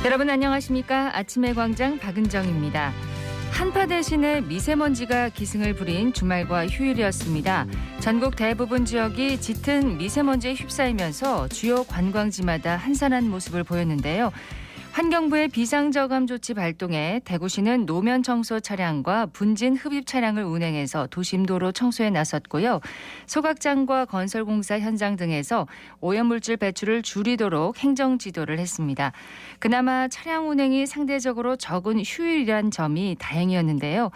여러분 안녕하십니까? 아침의 광장 박은정입니다. 한파 대신에 미세먼지가 기승을 부린 주말과 휴일이었습니다. 전국 대부분 지역이 짙은 미세먼지에 휩싸이면서 주요 관광지마다 한산한 모습을 보였는데요. 환경부의 비상저감 조치 발동에 대구시는 노면 청소 차량과 분진 흡입 차량을 운행해서 도심도로 청소에 나섰고요. 소각장과 건설공사 현장 등에서 오염물질 배출을 줄이도록 행정지도를 했습니다. 그나마 차량 운행이 상대적으로 적은 휴일이란 점이 다행이었는데요.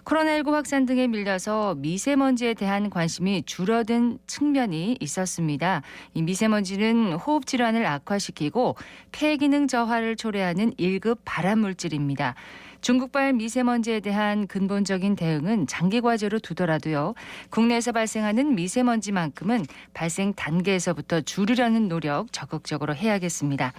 코로나19 확산 등에 밀려서 미세먼지에 대한 관심이 줄어든 측면이 있었습니다. 이 미세먼지는 호흡 질환을 악화시키고 폐 기능 저하를 초래하는 1급 발암물질입니다. 중국발 미세먼지에 대한 근본적인 대응은 장기 과제로 두더라도요. 국내에서 발생하는 미세먼지만큼은 발생 단계에서부터 줄이려는 노력 적극적으로 해야겠습니다.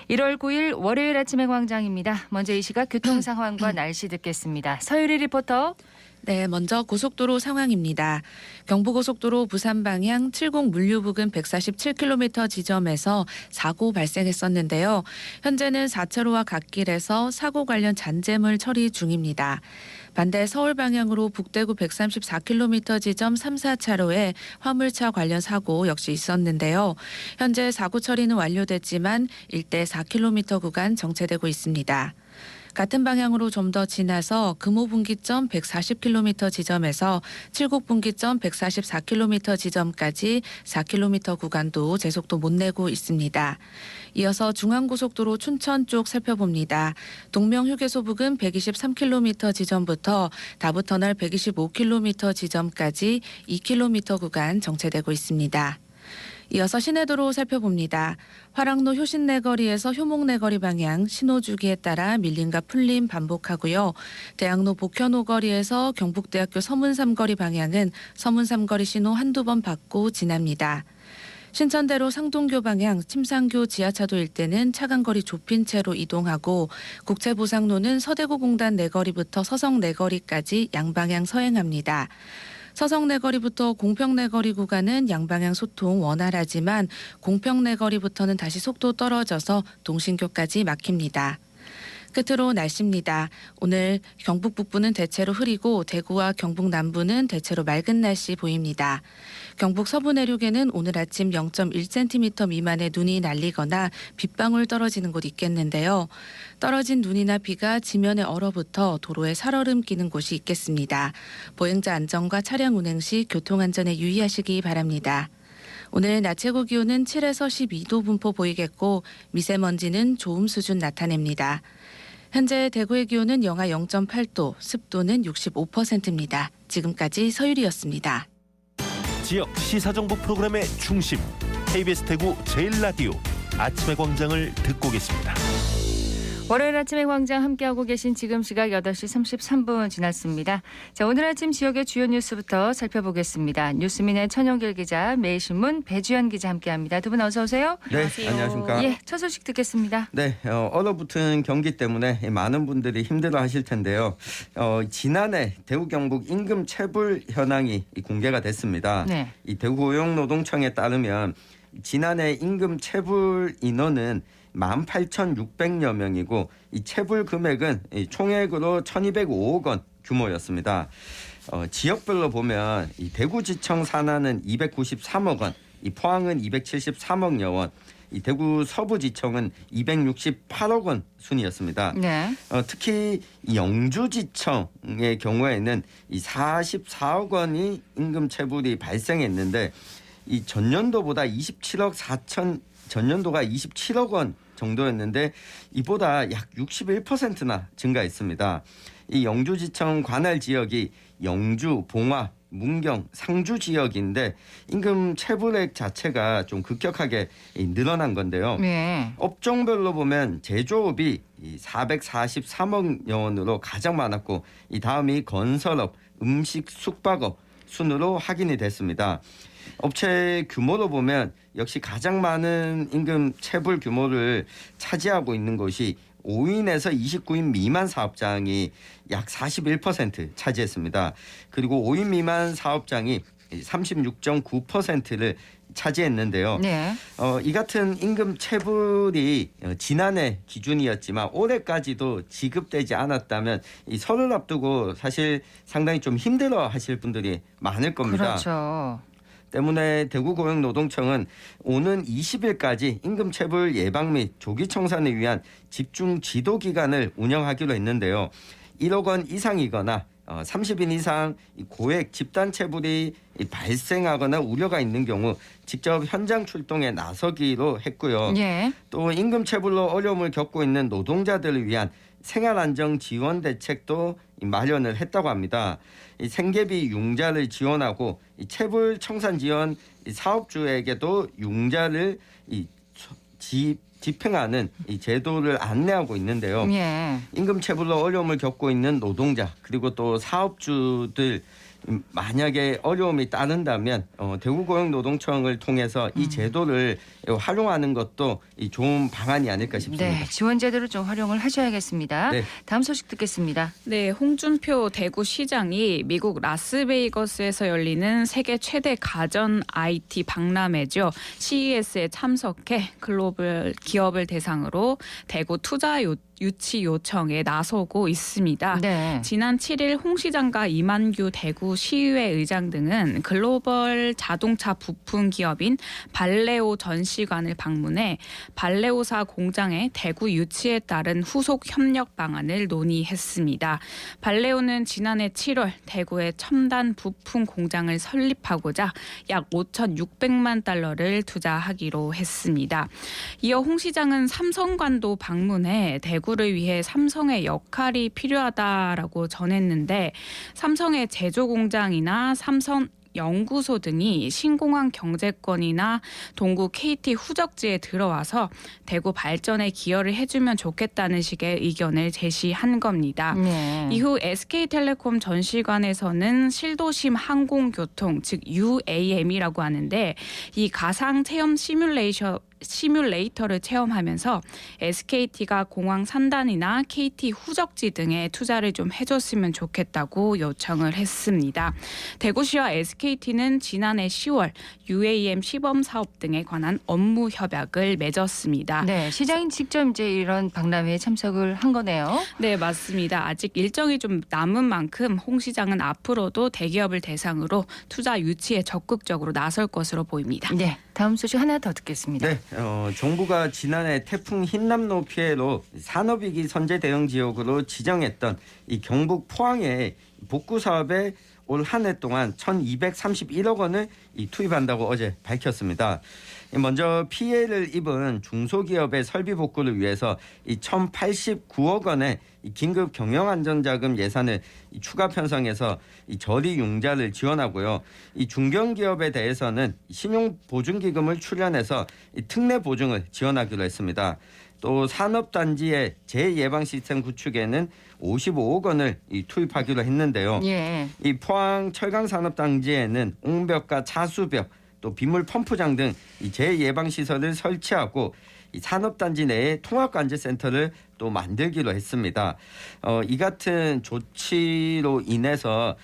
1월 9일 월요일 아침의 광장입니다. 먼저 이 시각 교통 상황과 날씨 듣겠습니다. 서유리 리포터. 네, 먼저 고속도로 상황입니다. 경부고속도로 부산 방향 70 물류 부근 147km 지점에서 사고 발생했었는데요. 현재는 4차로와 갓길에서 사고 관련 잔재물 처리 중입니다. 반대 서울 방향으로 북대구 134km 지점 3, 4차로에 화물차 관련 사고 역시 있었는데요. 현재 사고 처리는 완료됐지만 일대 4km 구간 정체되고 있습니다. 같은 방향으로 좀 더 지나서 금호분기점 140km 지점에서 칠곡분기점 144km 지점까지 4km 구간도 제속도 못 내고 있습니다. 이어서 중앙고속도로 춘천 쪽 살펴봅니다. 동명휴게소 부근 123km 지점부터 다부터널 125km 지점까지 2km 구간 정체되고 있습니다. 이어서 시내도로 살펴봅니다. 화랑로 효신내거리에서 효목내거리 방향 신호주기에 따라 밀림과 풀림 반복하고요. 대학로 복현오거리에서 경북대학교 서문삼거리 방향은 서문삼거리 신호 한두 번 받고 지납니다. 신천대로 상동교 방향 침상교 지하차도 일대는 차간거리 좁힌 채로 이동하고 국채보상로는 서대구공단 내거리부터 서성내거리까지 양방향 서행합니다. 서성내거리부터 공평내거리 구간은 양방향 소통 원활하지만 공평내거리부터는 다시 속도 떨어져서 동신교까지 막힙니다. 끝으로 날씨입니다. 오늘 경북 북부는 대체로 흐리고 대구와 경북 남부는 대체로 맑은 날씨 보입니다. 경북 서부 내륙에는 오늘 아침 0.1cm 미만의 눈이 날리거나 빗방울 떨어지는 곳 있겠는데요. 떨어진 눈이나 비가 지면에 얼어붙어 도로에 살얼음 끼는 곳이 있겠습니다. 보행자 안전과 차량 운행 시 교통안전에 유의하시기 바랍니다. 오늘 낮 최고 기온은 7에서 12도 분포 보이겠고 미세먼지는 좋음 수준 나타냅니다. 현재 대구의 기온은 영하 0.8도, 습도는 65%입니다. 지금까지 서유리였습니다. 지역 시사정보 프로그램의 중심, KBS 대구 제1라디오 아침의 광장을 듣고 계십니다. 월요일 아침의 광장 함께하고 계신 지금 시각 8시 33분 지났습니다. 자, 오늘 아침 지역의 주요 뉴스부터 살펴보겠습니다. 뉴스민의 천용길 기자, 매일신문 배주연 기자 함께합니다. 두 분 어서 오세요. 네, 안녕하십니까. 예, 첫 소식 듣겠습니다. 네, 얼어붙은 경기 때문에 많은 분들이 힘들어하실 텐데요. 지난해 대구 경북 임금 체불 현황이 공개가 됐습니다. 네. 이 대구고용노동청에 따르면 지난해 임금 체불 인원은 18,600여 명이고 이 체불 금액은 총액으로 1,205억 원 규모였습니다. 지역별로 보면 이 대구지청 산하는 293억 원, 이 포항은 273억여 원, 이 대구 서부지청은 268억 원 순이었습니다. 네. 특히 영주지청의 경우에는 이 44억 원이 임금 체불이 발생했는데 이 전년도가 27억 원 정도였는데 이보다 약 61%나 증가했습니다. 이 영주지청 관할 지역이 영주, 봉화, 문경, 상주 지역인데 임금 체불액 자체가 좀 급격하게 늘어난 건데요. 네. 업종별로 보면 제조업이 443억 원으로 가장 많았고 이 다음이 건설업, 음식, 숙박업 순으로 확인이 됐습니다. 업체 규모로 보면 역시 가장 많은 임금 체불 규모를 차지하고 있는 것이 5인에서 29인 미만 사업장이 약 41% 차지했습니다. 그리고 5인 미만 사업장이 36.9%를 차지했는데요. 네. 이 같은 임금 체불이 지난해 기준이었지만 올해까지도 지급되지 않았다면 이 설을 앞두고 사실 상당히 좀 힘들어하실 분들이 많을 겁니다. 그렇죠. 때문에 대구고용노동청은 오는 20일까지 임금 체불 예방 및 조기 청산을 위한 집중 지도 기간을 운영하기로 했는데요. 1억 원 이상이거나 30인 이상 고액 집단 체불이 발생하거나 우려가 있는 경우 직접 현장 출동에 나서기로 했고요. 예. 또 임금 체불로 어려움을 겪고 있는 노동자들을 위한 생활안정 지원 대책도 마련을 했다고 합니다. 이 생계비 융자를 지원하고 이 체불 청산 지원 사업주에게도 융자를 집행하는 이 제도를 안내하고 있는데요. 예. 임금 체불로 어려움을 겪고 있는 노동자 그리고 또 사업주들 만약에 어려움이 따른다면 대구고용노동청을 통해서 이 제도를 활용하는 것도 좋은 방안이 아닐까 싶습니다. 네, 지원 제도를 좀 활용을 하셔야겠습니다. 네. 다음 소식 듣겠습니다. 네, 홍준표 대구시장이 미국 라스베이거스에서 열리는 세계 최대 가전 IT 박람회죠. CES에 참석해 글로벌 기업을 대상으로 대구 투자 유치 요청에 나서고 있습니다. 네. 지난 7일 홍 시장과 이만규 대구시의회 의장 등은 글로벌 자동차 부품 기업인 발레오 전시관을 방문해 발레오사 공장의 대구 유치에 따른 후속 협력 방안을 논의했습니다. 발레오는 지난해 7월 대구에 첨단 부품 공장을 설립하고자 약 5,600만 달러를 투자하기로 했습니다. 이어 홍 시장은 삼성관도 방문해 대구를 위해 삼성의 역할이 필요하다라고 전했는데 삼성의 제조 공장이나 삼성 연구소 등이 신공항 경제권이나 동구 KT 후적지에 들어와서 대구 발전에 기여를 해주면 좋겠다는 식의 의견을 제시한 겁니다. 네. 이후 SK텔레콤 전시관에서는 실도심 항공교통 즉 UAM이라고 하는데 이 가상 체험 시뮬레이터를 체험하면서 SKT가 공항 산단이나 KT 후적지 등에 투자를 좀 해줬으면 좋겠다고 요청을 했습니다. 대구시와 SKT는 지난해 10월 UAM 시범 사업 등에 관한 업무 협약을 맺었습니다. 네, 시장이 직접 이제 이런 박람회에 참석을 한 거네요. 네, 맞습니다. 아직 일정이 좀 남은 만큼 홍 시장은 앞으로도 대기업을 대상으로 투자 유치에 적극적으로 나설 것으로 보입니다. 네, 다음 소식 하나 더 듣겠습니다. 네, 정부가 지난해 태풍 흰남노 피해로 산업위기 선제 대응 지역으로 지정했던 이 경북 포항의 복구 사업에 올 한 해 동안 1,231억 원을 투입한다고 어제 밝혔습니다. 먼저 피해를 입은 중소기업의 설비 복구를 위해서 1,089억 원의 긴급 경영안전자금 예산을 추가 편성해서 저리 융자를 지원하고요. 이 중견기업에 대해서는 신용보증기금을 출연해서 특례 보증을 지원하기로 했습니다. 또 산업단지의 재예방 시스템 구축에는 55억 원을 투입하기로 했는데요. 예. 이 포항 철강산업단지에는 옹벽과 차수벽 또 빗물 펌프장 등 재예방 시설을 설치하고 이 산업단지 내에 통합관제센터를 또 만들기로 했습니다. 이 같은 조치로 인해서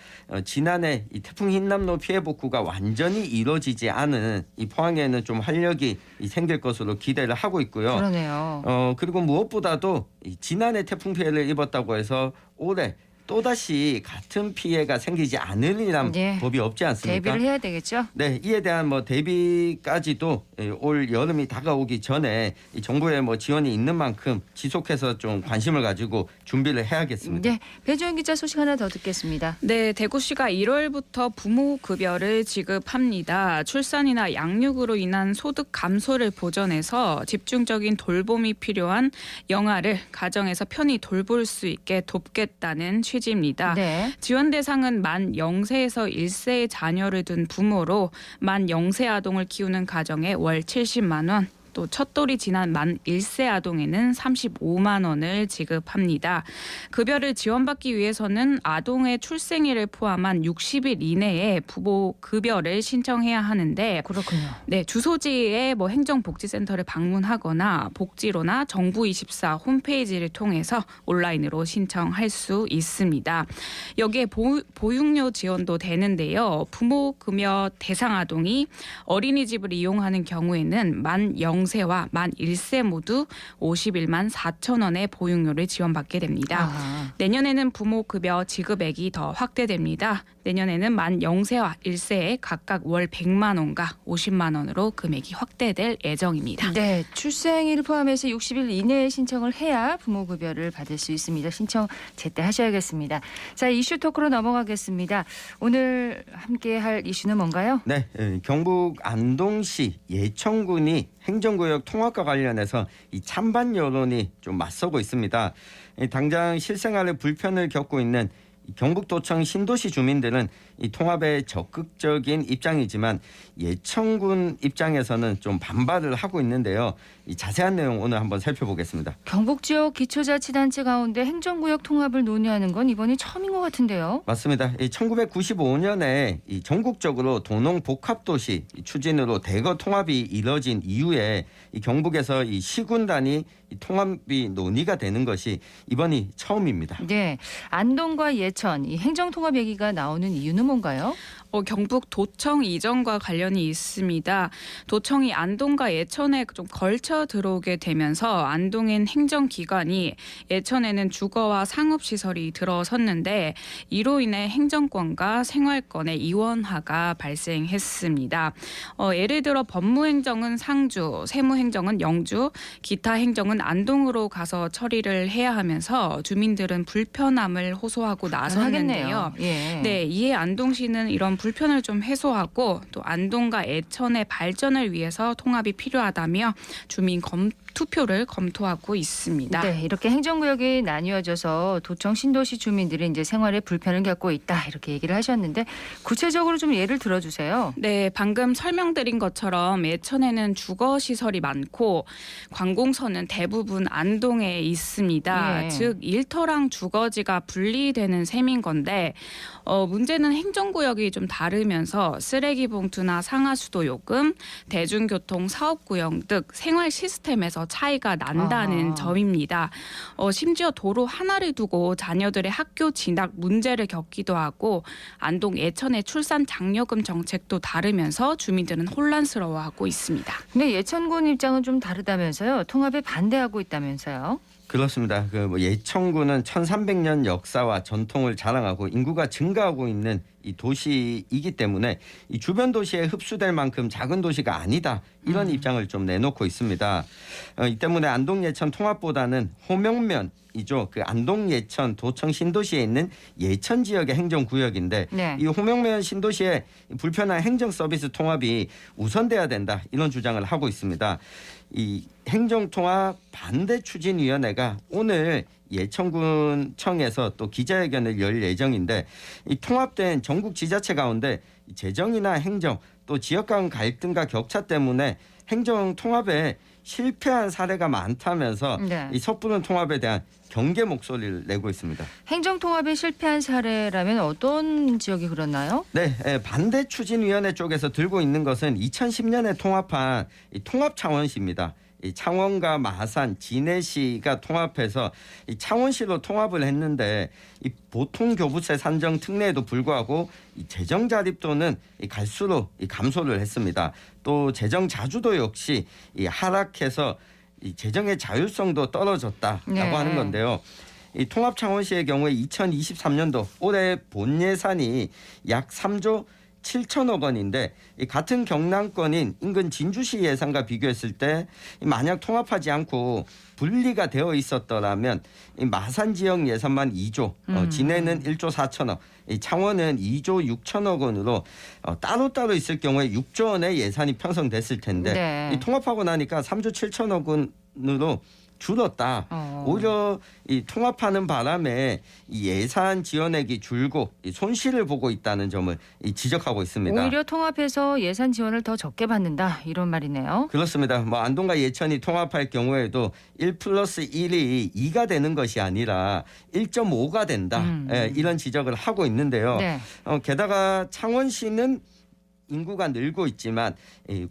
지난해 이 태풍 흰남노 피해 복구가 완전히 이루어지지 않은 이 포항에는 좀 활력이 생길 것으로 기대를 하고 있고요. 그러네요. 그리고 무엇보다도 지난해 태풍 피해를 입었다고 해서 올해 또다시 같은 피해가 생기지 않으리란 법이 없지 않습니까? 대비를 해야 되겠죠? 네, 이에 대한 대비까지도 올 여름이 다가오기 전에 이 정부의 지원이 있는 만큼 지속해서 좀 관심을 가지고 준비를 해야겠습니다. 네, 배주영 기자 소식 하나 더 듣겠습니다. 네, 대구시가 1월부터 부모급여를 지급합니다. 출산이나 양육으로 인한 소득 감소를 보전해서 집중적인 돌봄이 필요한 영아를 가정에서 편히 돌볼 수 있게 돕겠다는 취지입니다. 네. 지원 대상은 만 0세에서 1세의 자녀를 둔 부모로 만 0세 아동을 키우는 가정에 월 70만 원, 또 첫돌이 지난 만 1세 아동에는 35만 원을 지급합니다. 급여를 지원받기 위해서는 아동의 출생일을 포함한 60일 이내에 부모 급여를 신청해야 하는데 그렇군요. 네, 주소지에 행정복지센터를 방문하거나 복지로나 정부24 홈페이지를 통해서 온라인으로 신청할 수 있습니다. 여기에 보육료 지원도 되는데요. 부모 급여 대상 아동이 어린이집을 이용하는 경우에는 만 0세와 만 1세 모두 51만 4천 원의 보육료를 지원받게 됩니다. 내년에는 부모 급여 지급액이 더 확대됩니다. 내년에는 만 0세와 1세에 각각 월 100만 원과 50만 원으로 금액이 확대될 예정입니다. 네, 출생일 포함해서 60일 이내에 신청을 해야 부모 급여를 받을 수 있습니다. 신청 제때 하셔야겠습니다. 자, 이슈 토크로 넘어가겠습니다. 오늘 함께할 이슈는 뭔가요? 네, 경북 안동시 예천군이 행정구역 통합과 관련해서 이 찬반 여론이 좀 맞서고 있습니다. 당장 실생활에 불편을 겪고 있는 경북도청 신도시 주민들은 이 통합에 적극적인 입장이지만 예천군 입장에서는 좀 반발을 하고 있는데요. 이 자세한 내용 오늘 한번 살펴보겠습니다. 경북 지역 기초자치단체 가운데 행정구역 통합을 논의하는 건 이번이 처음인 것 같은데요. 맞습니다. 1995년에 이 전국적으로 도농복합도시 추진으로 대거 통합이 이뤄진 이후에 이 경북에서 이 시군 단위 통합이 논의가 되는 것이 이번이 처음입니다. 네, 안동과 예천 이 행정통합 얘기가 나오는 이유는 뭔가요? 경북 도청 이전과 관련이 있습니다. 도청이 안동과 예천에 좀 걸쳐 들어오게 되면서 안동엔 행정기관이 예천에는 주거와 상업시설이 들어섰는데 이로 인해 행정권과 생활권의 이원화가 발생했습니다. 예를 들어 법무행정은 상주, 세무행정은 영주, 기타 행정은 안동으로 가서 처리를 해야 하면서 주민들은 불편함을 호소하고 나섰는데요. 예. 네, 이에 안동시는 이런 불편을 좀 해소하고 또 안동과 예천의 발전을 위해서 통합이 필요하다며 주민 투표를 검토하고 있습니다. 네, 이렇게 행정구역이 나뉘어져서 도청 신도시 주민들이 이제 생활에 불편을 겪고 있다 이렇게 얘기를 하셨는데 구체적으로 좀 예를 들어주세요. 네, 방금 설명드린 것처럼 예천에는 주거 시설이 많고 관공서는 대부분 안동에 있습니다. 예. 즉 일터랑 주거지가 분리되는 셈인 건데 문제는 행정구역이 좀 다르면서 쓰레기 봉투나 상하수도 요금, 대중교통 사업구역 등 생활 시스템에서 차이가 난다는 점입니다. 심지어 도로 하나를 두고 자녀들의 학교 진학 문제를 겪기도 하고 안동 예천의 출산 장려금 정책도 다르면서 주민들은 혼란스러워하고 있습니다. 근데 예천군 입장은 좀 다르다면서요? 통합에 반대하고 있다면서요? 그렇습니다. 예천군은 1300년 역사와 전통을 자랑하고 인구가 증가하고 있는 이 도시이기 때문에 이 주변 도시에 흡수될 만큼 작은 도시가 아니다. 이런 입장을 좀 내놓고 있습니다. 이 때문에 안동 예천 통합보다는 호명면이죠. 그 안동 예천 도청 신도시에 있는 예천 지역의 행정구역인데 네. 이 호명면 신도시의 불편한 행정 서비스 통합이 우선돼야 된다. 이런 주장을 하고 있습니다. 이 행정통합 반대추진위원회가 오늘 예천군청에서 또 기자회견을 열 예정인데 이 통합된 전국 지자체 가운데 재정이나 행정 또 지역 간 갈등과 격차 때문에 행정 통합에 실패한 사례가 많다면서 네. 이 섣부른 통합에 대한 경계 목소리를 내고 있습니다. 행정통합에 실패한 사례라면 어떤 지역이 그렇나요? 네, 반대추진위원회 쪽에서 들고 있는 것은 2010년에 통합한 이 통합창원시입니다. 이 창원과 마산, 진해시가 통합해서 이 창원시로 통합을 했는데 이 보통교부세 산정 특례에도 불구하고 이 재정 자립도는 갈수록 감소를 했습니다. 또 재정 자주도 역시 이 하락해서 이 재정의 자율성도 떨어졌다라고 네. 하는 건데요. 이 통합창원시의 경우에 2023년도 올해 본 예산이 약 3조 7천억 원인데 이 같은 경남권인 인근 진주시 예산과 비교했을 때 만약 통합하지 않고 분리가 되어 있었더라면 이 마산 지역 예산만 2조, 진해는 1조 4천억, 이 창원은 2조 6천억 원으로 따로따로 있을 경우에 6조 원의 예산이 편성됐을 텐데 네. 이 통합하고 나니까 3조 7천억 원으로 줄었다. 오히려 이 통합하는 바람에 이 예산 지원액이 줄고 이 손실을 보고 있다는 점을 지적하고 있습니다. 오히려 통합해서 예산 지원을 더 적게 받는다 이런 말이네요. 그렇습니다. 뭐 안동과 예천이 통합할 경우에도 1+1이 2가 되는 것이 아니라 1.5가 된다. 이런 지적을 하고 있는데요. 네. 게다가 창원시는 인구가 늘고 있지만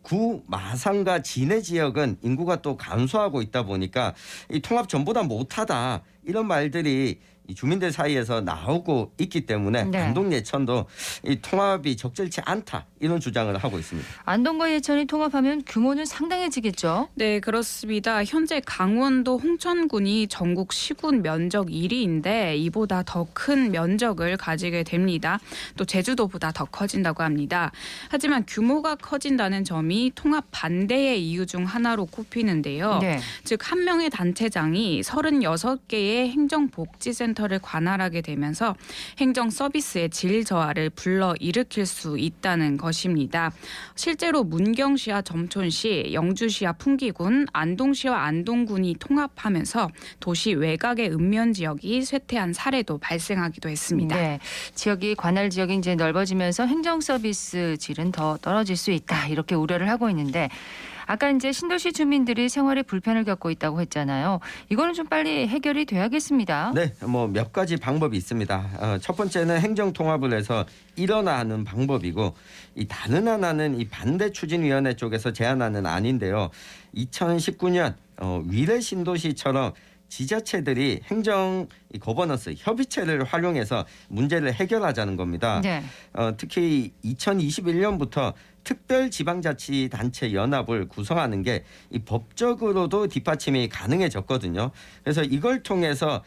구 마산과 진해 지역은 인구가 또 감소하고 있다 보니까 이 통합 전보다 못하다 이런 말들이 이 주민들 사이에서 나오고 있기 때문에 네. 안동 예천도 이 통합이 적절치 않다 이런 주장을 하고 있습니다. 안동과 예천이 통합하면 규모는 상당해지겠죠? 네, 그렇습니다. 현재 강원도 홍천군이 전국 시군 면적 1위인데 이보다 더 큰 면적을 가지게 됩니다. 또 제주도보다 더 커진다고 합니다. 하지만 규모가 커진다는 점이 통합 반대의 이유 중 하나로 꼽히는데요. 네. 즉 한 명의 단체장이 36개의 행정복지센터를 관할하게 되면서 행정 서비스의 질 저하를 불러일으킬 수 있다는 것입니다. 실제로 문경시와 점촌시, 영주시와 풍기군, 안동시와 안동군이 통합하면서 도시 외곽의 읍면 지역이 쇠퇴한 사례도 발생하기도 했습니다. 네, 지역이 관할 지역이 이제 넓어지면서 행정 서비스 질은 더 떨어질 수 있다 이렇게 우려를 하고 있는데 아까 이제 신도시 주민들이 생활에 불편을 겪고 있다고 했잖아요. 이거는 좀 빨리 해결이 돼야겠습니다. 네, 뭐 몇 가지 방법이 있습니다. 첫 번째는 행정 통합을 해서 일어나는 방법이고 이 다른 하나는 이 반대 추진위원회 쪽에서 제안하는 안인데요. 2019년 위례 신도시처럼 지자체들이 행정 거버넌스 협의체를 활용해서 문제를 해결하자는 겁니다. 네. 특히 2021년부터 특별지방자치단체 연합을 구성하는 게 이 법적으로도 뒷받침이 가능해졌거든요. 그래서 이걸 통해서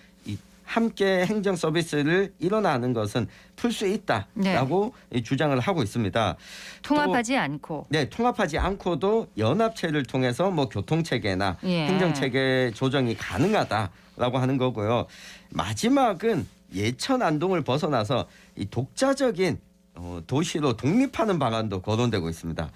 함께 행정 서비스를 일어나는 것은 풀 수 있다라고 주장을 하고 있습니다. 통합하지 않고. 네, 통합하지 않고도 연합체를 통해서 뭐 교통체계나 행정체계 조정이 가능하다라고 하는 거고요. 마지막은 예천 안동을 벗어나서 이 독자적인 도시로 독립하는 방안도 거론되고 있습니다.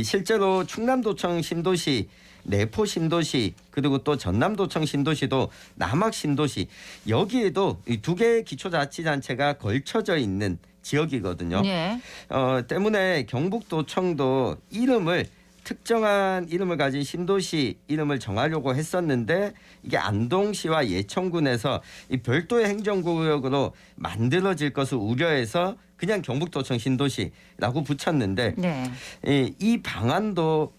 실제로 충남도청 신도시, 내포 신도시 그리고 또 전남도청 신도시도 남학 신도시 여기에도 이 두 개의 기초자치단체가 걸쳐져 있는 지역이거든요. 예. 때문에 경북도청도 특정한 이름을 가진 신도시 이름을 정하려고 했었는데 이게 안동시와 예천군에서 이 별도의 행정구역으로 만들어질 것을 우려해서 그냥 경북도청 신도시라고 붙였는데 네. 이 방안도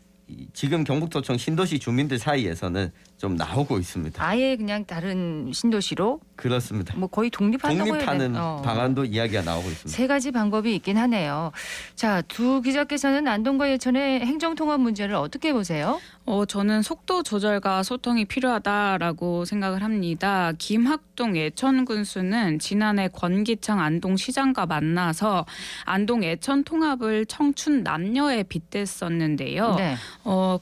지금 경북도청 신도시 주민들 사이에서는 좀 나오고 있습니다. 아예 그냥 다른 신도시로 그렇습니다. 뭐 거의 독립한다고 해야 독립하는 되나? 방안도 이야기가 나오고 있습니다. 세 가지 방법이 있긴 하네요. 자, 두 기자께서는 안동과 예천의 행정통합 문제를 어떻게 보세요? 저는 속도 조절과 소통이 필요하다라고 생각을 합니다. 김학동 예천 군수는 지난해 권기창 안동시장과 만나서 안동 예천 통합을 청춘 남녀에 빗댔었는데요. 네.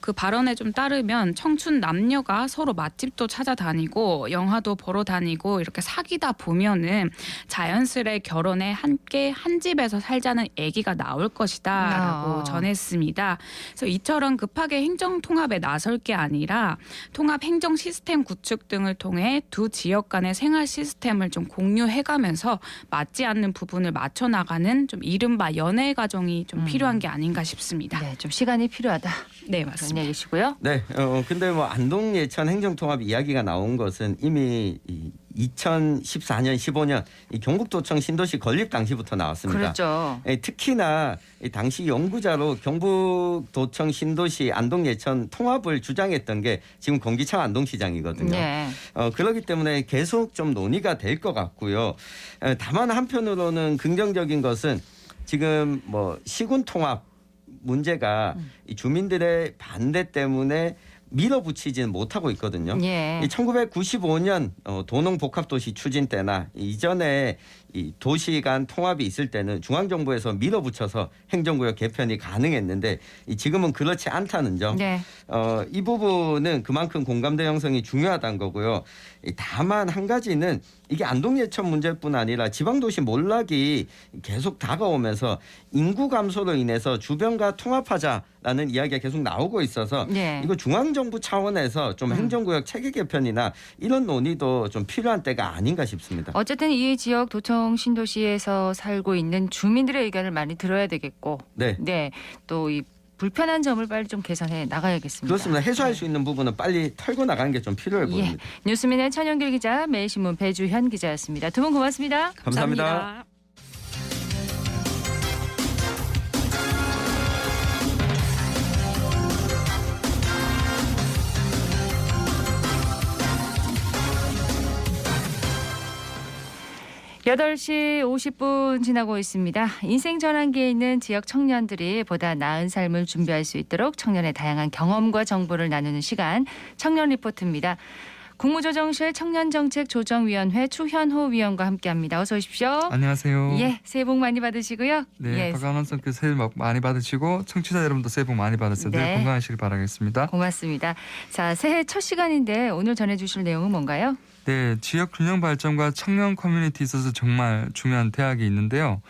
그 발언에 좀 따르면 청춘 남녀가 서로 맛집도 찾아다니고 영화도 보러 다니고 이렇게 사귀다 보면은 자연스레 결혼에 함께 한 집에서 살자는 얘기가 나올 것이다라고 전했습니다. 그래서 이처럼 급하게 행정 통합에 나설 게 아니라 통합 행정 시스템 구축 등을 통해 두 지역 간의 생활 시스템을 좀 공유해가면서 맞지 않는 부분을 맞춰 나가는 좀 이른바 연애 과정이 좀 필요한 게 아닌가 싶습니다. 네, 좀 시간이 필요하다. 네, 그런 맞습니다. 얘기시고요. 네, 근데 뭐 안동 예천 행정통합 이야기가 나온 것은 이미 2014년, 15년 이 경북도청 신도시 건립 당시부터 나왔습니다. 그렇죠. 특히나 당시 연구자로 경북도청 신도시 안동 예천 통합을 주장했던 게 지금 권기창 안동시장이거든요. 네. 그렇기 때문에 계속 좀 논의가 될 것 같고요. 다만 한편으로는 긍정적인 것은 지금 뭐 시군 통합 문제가 이 주민들의 반대 때문에 밀어붙이지는 못하고 있거든요. 예. 1995년 도농복합도시 추진 때나 이전에 이 도시 간 통합이 있을 때는 중앙정부에서 밀어붙여서 행정구역 개편이 가능했는데 지금은 그렇지 않다는 점. 네. 이 부분은 그만큼 공감대 형성이 중요하다는 거고요. 다만 한 가지는 이게 안동예천 문제뿐 아니라 지방도시 몰락이 계속 다가오면서 인구 감소로 인해서 주변과 통합하자라는 이야기가 계속 나오고 있어서 네. 이거 중앙정부 차원에서 좀 행정구역 체계 개편이나 이런 논의도 좀 필요한 때가 아닌가 싶습니다. 어쨌든 이 지역 도청 신도시에서 살고 있는 주민들의 의견을 많이 들어야 되겠고, 네. 또 이 불편한 점을 빨리 좀 개선해 나가야겠습니다. 그렇습니다. 해소할 수 있는 부분은 빨리 털고 나가는 게 좀 필요해 보입니다. 뉴스민의 천영길 기자, 매일신문 배주현 기자였습니다. 두 분 고맙습니다. 감사합니다. 8시 50분 지나고 있습니다. 인생 전환기에 있는 지역 청년들이 보다 나은 삶을 준비할 수 있도록 청년의 다양한 경험과 정보를 나누는 시간, 청년 리포트입니다. 국무조정실 청년정책조정위원회 추현호 위원과 함께합니다. 어서 오십시오. 안녕하세요. 예, 새해 복 많이 받으시고요. 네, 박광원 선생님 새해 복 많이 받으시고 청취자 여러분도 새해 복 많이 받으세요. 늘 건강하시길 바라겠습니다. 고맙습니다. 자, 새해 첫 시간인데 오늘 전해주실 내용은 뭔가요? 네, 지역 균형 발전과 청년 커뮤니티 있어서 정말 중요한 대학이 있는데요.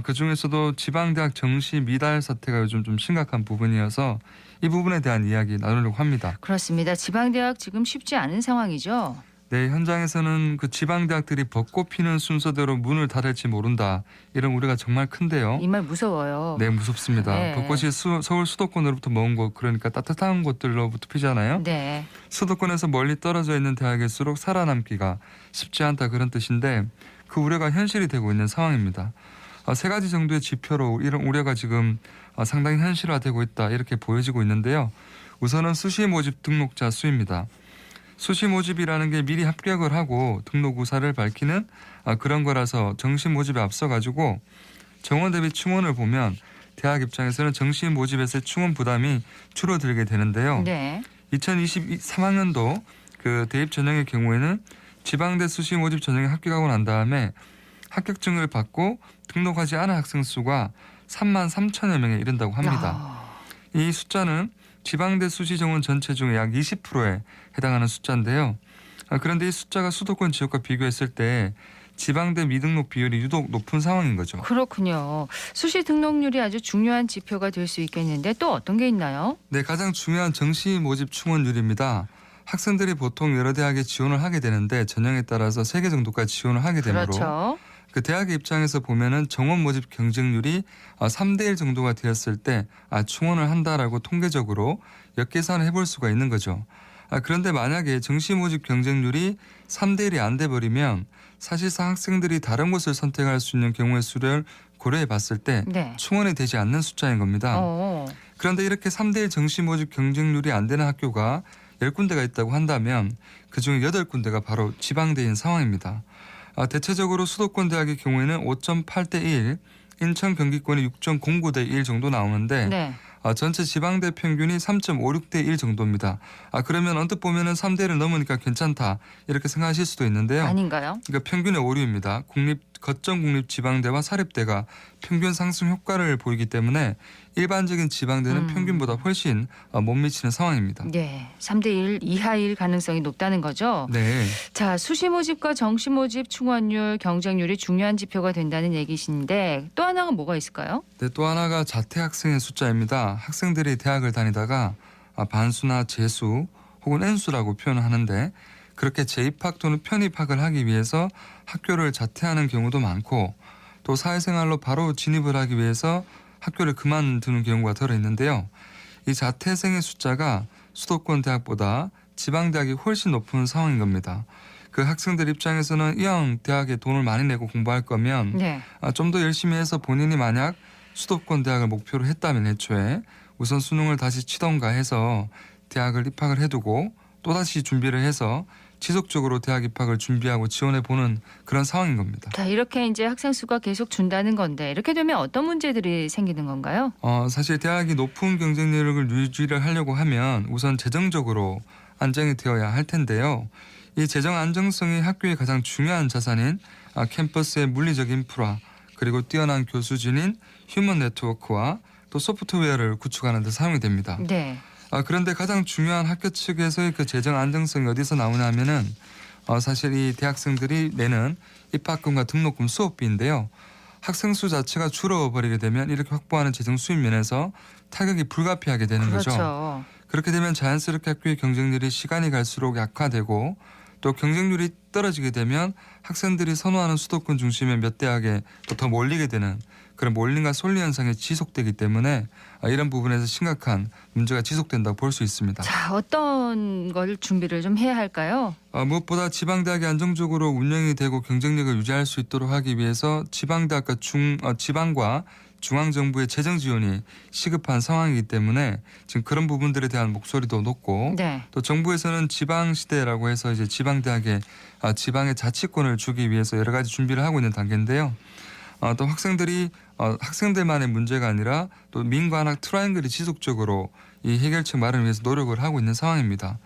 그중에서도 지방대학 정시 미달 사태가 요즘 좀 심각한 부분이어서 이 부분에 대한 이야기 나누려고 합니다. 그렇습니다. 지방대학 지금 쉽지 않은 상황이죠. 네, 현장에서는 그 지방대학들이 벚꽃 피는 순서대로 문을 닫을지 모른다. 이런 우려가 정말 큰데요. 이 말 무서워요. 네, 무섭습니다. 네. 벚꽃이 서울 수도권으로부터 먼 곳, 그러니까 따뜻한 곳들로부터 피잖아요. 네. 수도권에서 멀리 떨어져 있는 대학일수록 살아남기가 쉽지 않다 그런 뜻인데 그 우려가 현실이 되고 있는 상황입니다. 세 가지 정도의 지표로 이런 우려가 지금 상당히 현실화되고 있다 이렇게 보여지고 있는데요. 우선은 수시 모집 등록자 수입니다. 수시 모집이라는 게 미리 합격을 하고 등록 의사를 밝히는 그런 거라서 정시 모집에 앞서가지고 정원 대비 충원을 보면 대학 입장에서는 정시 모집에서의 충원 부담이 줄어들게 되는데요. 네. 2023학년도 그 대입 전형의 경우에는 지방대 수시 모집 전형에 합격하고 난 다음에 합격증을 받고 등록하지 않은 학생 수가 3만 3천여 명에 이른다고 합니다. 이 숫자는 지방대 수시 정원 전체 중에 약 20%에 해당하는 숫자인데요. 그런데 이 숫자가 수도권 지역과 비교했을 때 지방대 미등록 비율이 유독 높은 상황인 거죠. 그렇군요. 수시 등록률이 아주 중요한 지표가 될 수 있겠는데 또 어떤 게 있나요? 네, 가장 중요한 정시 모집 충원율입니다. 학생들이 보통 여러 대학에 지원을 하게 되는데 전형에 따라서 3개 정도까지 지원을 하게 되므로 그렇죠. 그 대학의 입장에서 보면은 정원 모집 경쟁률이 3대 1 정도가 되었을 때 충원을 한다라고 통계적으로 역계산을 해볼 수가 있는 거죠. 그런데 만약에 정시 모집 경쟁률이 3대 1이 안 돼버리면 사실상 학생들이 다른 곳을 선택할 수 있는 경우의 수를 고려해 봤을 때 충원이 되지 않는 숫자인 겁니다. 그런데 이렇게 3대 1 정시 모집 경쟁률이 안 되는 학교가 10군데가 있다고 한다면 그중에 8군데가 바로 지방대인 상황입니다. 대체적으로 수도권 대학의 경우에는 5.8대 1, 인천 경기권이 6.09대 1 정도 나오는데 전체 지방대 평균이 3.56대 1 정도입니다. 그러면 언뜻 보면은 3대를 넘으니까 괜찮다 이렇게 생각하실 수도 있는데요. 아닌가요? 그러니까 평균의 오류입니다. 거점 국립 지방대와 사립대가 평균 상승 효과를 보이기 때문에 일반적인 지방대는 평균보다 훨씬 못 미치는 상황입니다. 네, 3대 1 이하일 가능성이 높다는 거죠. 네. 자, 수시 모집과 정시 모집 충원율, 경쟁률이 중요한 지표가 된다는 얘기신데 또 하나가 뭐가 있을까요? 네, 또 하나가 자퇴 학생의 숫자입니다. 학생들이 대학을 다니다가 반수나 재수 혹은 N수라고 표현을 하는데 그렇게 재입학 또는 편입학을 하기 위해서 학교를 자퇴하는 경우도 많고 또 사회생활로 바로 진입을 하기 위해서 학교를 그만두는 경우가 들어있는데요. 이 자퇴생의 숫자가 수도권 대학보다 지방대학이 훨씬 높은 상황인 겁니다. 그 학생들 입장에서는 이왕 대학에 돈을 많이 내고 공부할 거면 좀 더 열심히 해서 본인이 만약 수도권 대학을 목표로 했다면 애초에 우선 수능을 다시 치던가 해서 대학을 입학을 해두고 또다시 준비를 해서 지속적으로 대학 입학을 준비하고 지원해보는 그런 상황인 겁니다. 자, 이렇게 이제 학생 수가 계속 준다는 건데 이렇게 되면 어떤 문제들이 생기는 건가요? 사실 대학이 높은 경쟁력을 유지를 하려고 하면 우선 재정적으로 안정이 되어야 할 텐데요. 이 재정 안정성이 학교의 가장 중요한 자산인 캠퍼스의 물리적 인프라 그리고 뛰어난 교수진인 휴먼 네트워크와 또 소프트웨어를 구축하는 데 사용이 됩니다. 네. 그런데 가장 중요한 학교 측에서의 그 재정 안정성이 어디서 나오냐면은 사실 이 대학생들이 내는 입학금과 등록금 수업비인데요. 학생 수 자체가 줄어버리게 되면 이렇게 확보하는 재정 수입 면에서 타격이 불가피하게 되는 그렇죠. 거죠. 그렇게 되면 자연스럽게 학교의 경쟁률이 시간이 갈수록 약화되고 또 경쟁률이 떨어지게 되면 학생들이 선호하는 수도권 중심의 몇 대학에 또 더 몰리게 되는 그런 몰림과 쏠림 현상이 지속되기 때문에 이런 부분에서 심각한 문제가 지속된다고 볼 수 있습니다. 자, 어떤 걸 준비를 좀 해야 할까요? 무엇보다 지방대학이 안정적으로 운영이 되고 경쟁력을 유지할 수 있도록 하기 위해서 지방대학과 지방과 중앙정부의 재정 지원이 시급한 상황이기 때문에 지금 그런 부분들에 대한 목소리도 높고 네. 또 정부에서는 지방시대라고 해서 이제 지방대학에 지방의 자치권을 주기 위해서 여러 가지 준비를 하고 있는 단계인데요. 또 학생들만의 문제가 아니라 또 민관학 트라이앵글이 지속적으로 이 해결책 마련을 위해서 노력을 하고 있는 상황입니다.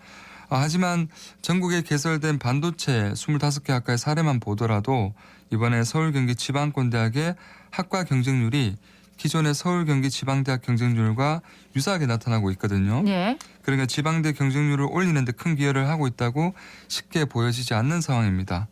하지만 전국에 개설된 반도체 25개 학과의 사례만 보더라도 이번에 서울 경기 지방권대학의 학과 경쟁률이 기존의 서울 경기 지방대학 경쟁률과 유사하게 나타나고 있거든요. 네. 그러니까 지방대 경쟁률을 올리는 데 큰 기여를 하고 있다고 쉽게 보여지지 않는 상황입니다.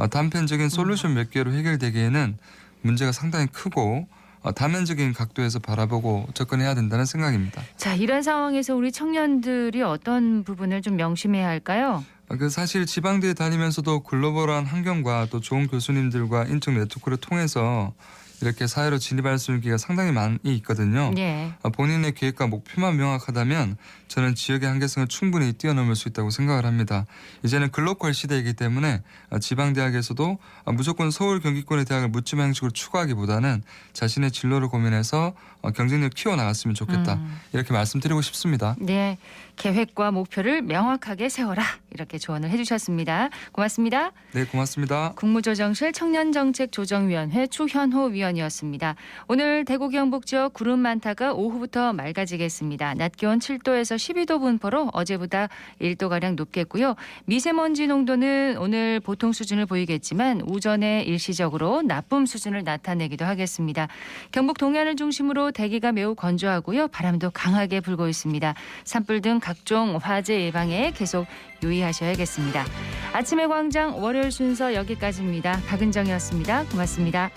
단편적인 솔루션 몇 개로 해결되기에는 문제가 상당히 크고 다면적인 각도에서 바라보고 접근해야 된다는 생각입니다. 자, 이런 상황에서 우리 청년들이 어떤 부분을 좀 명심해야 할까요? 사실 지방대에 다니면서도 글로벌한 환경과 또 좋은 교수님들과 인적 네트워크를 통해서 이렇게 사회로 진입할 수 있는 기회가 상당히 많이 있거든요. 네. 본인의 계획과 목표만 명확하다면 저는 지역의 한계성을 충분히 뛰어넘을 수 있다고 생각을 합니다. 이제는 글로컬 시대이기 때문에 지방대학에서도 무조건 서울 경기권의 대학을 묻지마 형식으로 추구하기보다는 자신의 진로를 고민해서 경쟁력을 키워나갔으면 좋겠다. 이렇게 말씀드리고 싶습니다. 네. 계획과 목표를 명확하게 세워라. 이렇게 조언을 해주셨습니다. 고맙습니다. 네, 고맙습니다. 국무조정실 청년정책조정위원회 추현호 위원이었습니다. 오늘 대구 경북 지역 구름 많다가 오후부터 맑아지겠습니다. 낮 기온 7도에서 12도 분포로 어제보다 1도가량 높겠고요. 미세먼지 농도는 오늘 보통 수준을 보이겠지만 오전에 일시적으로 나쁨 수준을 나타내기도 하겠습니다. 경북 동해안을 중심으로 대기가 매우 건조하고요. 바람도 강하게 불고 있습니다. 산불 등 각종 화재 예방에 계속 유의하셔야겠습니다. 아침의 광장 월요일 순서 여기까지입니다. 박은정이었습니다. 고맙습니다.